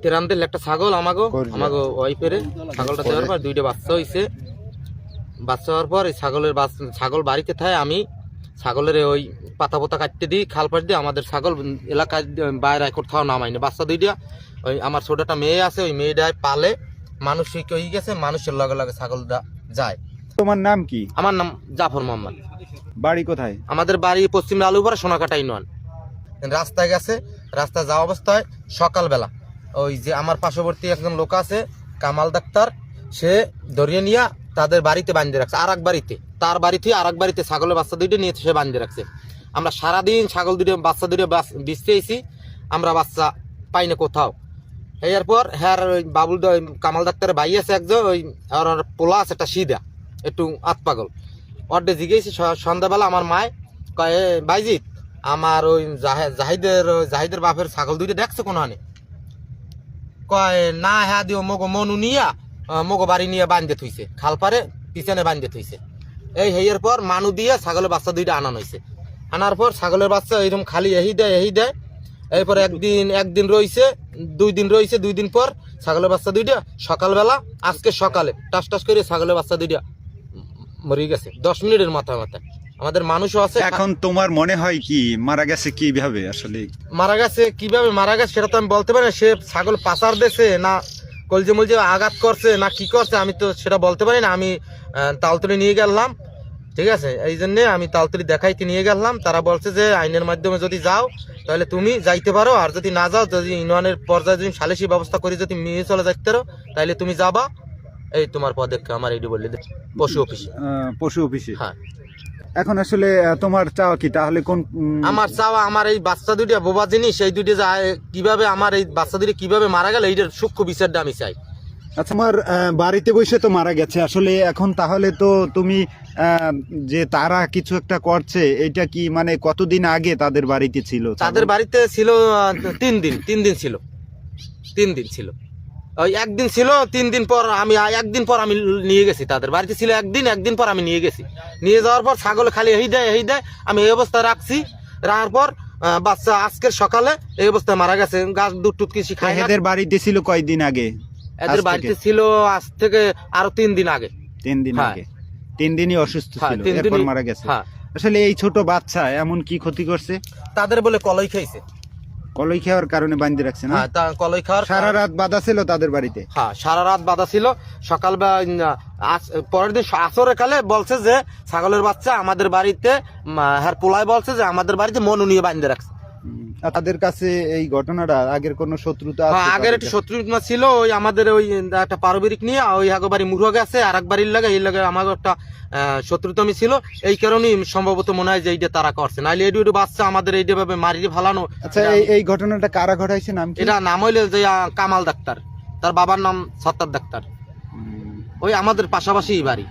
তেরান্দের একটা ছাগল আমাগো ওয়াইফের ছাগলটা দেওয়ার পর 2টা বাচ্চা হইছে। বাচ্চা হওয়ার পর এই ছাগল বাড়িতে থাকে, আমি ছাগলের ওই পাতা পোতা কাটতে দিই, খাল পাট দিই। আমাদের ছাগল এলাকায় বাইরে কোথাও নামাই না। বাচ্চা 2টা, ওই আমার ছোট একটা মেয়ে আছে, ওই মেয়েটাই পালে। মানুষ হয়ে গেছে, মানুষের লগে লগে ছাগলটা যায়। তোমার নাম কি? আমার নাম জাফর মোহাম্মদ। বাড়ি কোথায়? আমাদের বাড়ি পশ্চিম আলুপাড়া, সোনাকাটা ইউনিয়ন। রাস্তায় গেছে, রাস্তায় যাওয়া অবস্থায় সকালবেলা ওই যে আমার পার্শ্ববর্তী একজন লোক আছে কামাল ডাক্তার, সে ধরিয়ে নিয়ে তাদের বাড়িতে বাঁধিয়ে রাখছে। আর এক বাড়িতে, তার বাড়িতে আর এক বাড়িতে ছাগলের বাচ্চা 2টা নিয়ে সে বাঁধিয়ে রাখছে। আমরা সারাদিন ছাগল 2টা বাচ্চা 2টা বেচতে আইছি, আমরা বাচ্চা পাই না কোথাও। এরপর হ্যাঁ ওই বাবুল কামাল ডাক্তারের ভাই আছে একজন, ওই আর পোলা আছে একটা সিধা একটু আতপাগল, অর্ধে জিগেছি সন্ধ্যাবেলা। আমার মায় কয় বাইজিৎ, আমার ওই জাহিদের বাপের ছাগল 2টা দেখছে কোনখানে? কয় না, হ্যাঁ দিও মগো মনু নিয়া মগো বাড়ি নিয়ে বাঁধতে থইছে, খালপারে পিছনে বাঁধতে থইছে। এই হেয়ের পর মানু দিয়ে ছাগলের বাচ্চা 2টা আনানো হয়েছে। আনার পর ছাগলের বাচ্চা এইরকম খালি এই দেয়। এরপর একদিন রয়েছে, 2 দিন রয়েছে। 2 দিন পর ছাগলের বাচ্চা 2টা সকালবেলা, আজকে সকালে টাস করে ছাগলের বাচ্চা 2টা মরে গেছে 10 মিনিটের মাথায়। আমাদের মানুষও আছে। এখন তোমার মনে হয় কি মারা গেছে কিভাবে? আসলে কিভাবে মারা গেছে সেটা তো আমি বলতে পারি না। সে ছাগল পাচার দিয়েছে না কলজে মলজে আঘাত করছে না কি করছে, আমি তো সেটা বলতে পারি না। আমি তালতলি নিয়ে গেলাম, ঠিক আছে, এই জন্যে আমি তালতলি দেখাইতে নিয়ে গেলাম। তারা বলছে যে আইনের মাধ্যমে যদি যাও তাহলে তুমি যাইতে পারো, আর যদি না যাও, যদি ইউনিয়নের পর্যায়ে যদি সালিশি ব্যবস্থা করে যদি নিয়ে চলে যাইতে পারো তাহলে তুমি যাবা। এই তোমার পদক্ষেপ আমার এইটি বললে পশু অফিসে। হ্যাঁ, এখন আসলে তোমার চাওয়া কি তাহলে? কোন আমার চাওয়া, আমার এই বাচ্চা 2টা বোবা জিনিস, এই 2টা যায় কিভাবে, আমার এই বাচ্চা 2টা কিভাবে মারা গেল এইটার সূক্ষ্ম বিচারটা আমি চাই। আচ্ছা, আমার বাড়িতে বসে তো মারা গেছে আসলে, এখন তাহলে তো তুমি যে তারা কিছু একটা করছে, এটা কি মানে কতদিন আগে তাদের বাড়িতে ছিল? তাদের বাড়িতে ছিল 3 দিন ছিল। ওই একদিন ছিল, 3 দিন পর আমি একদিন পর আমি নিয়ে গেছি। তাদের বাড়িতে ছিল একদিন পর আমি নিয়ে গেছি। নিয়ে যাওয়ার পর ছাগল খালি এই দেয় আমি এই অবস্থায় রাখছি। রাখার পর বাচ্চা আজকের সকালে এই অবস্থায় মারা গেছে। গাছ দুধ টুধ কিছু খায় না। এদের বাড়িতে ছিল কয়দিন আগে? এদের বাড়িতে ছিল আজ থেকে আরো 3 দিন আগে। 3 দিন আগে? 3 দিনই অসুস্থ ছিল, 3 এরপর দিনই মারা গেছে। হ্যাঁ। আসলে এই ছোট বাচ্চা এমন কি ক্ষতি করছে? তাদের বলে কলই খাইছে। কলই খাওয়ার কারণে বাঁধতে রাখছে না? হ্যাঁ, তা কলই খাওয়ার সারা রাত বাঁধা ছিল তাদের বাড়িতে? হ্যাঁ, সারা রাত বাঁধা ছিল। সকালবেলা পরের দিন আসরের কালে বলছে যে ছাগলের বাচ্চা আমাদের বাড়িতে, হ্যাঁ পোলায় বলছে যে আমাদের বাড়িতে মনু নিয়ে বাঁধতে রাখছে। তাদের কাছে এই ঘটনাটা আগের কোনো শত্রুতা আছে? আগের একটা শত্রুতা ছিল, ওই আমাদের ওই একটা পারবিক নিয়ে ওই আগে বাড়ি মুরগ আছে, আর এক বাড়ির লাগে এই লাগে আমার একটা শত্রুতামি ছিল। এই কারণেই সম্ভবত মনে হয় যে এইটা তারা করছে, নাহলে এই 2টা বাচ্চা আমাদের এইটা ভাবে মারিয়ে ফালানো। আচ্ছা, এই ঘটনাটা কারা ঘটাইছে? নাম কি? এটা নাম হইলে যে কামাল ডাক্তার, তার বাবার নাম সত্তার ডাক্তার। ওই আমাদের পাশাপাশি বাড়ি।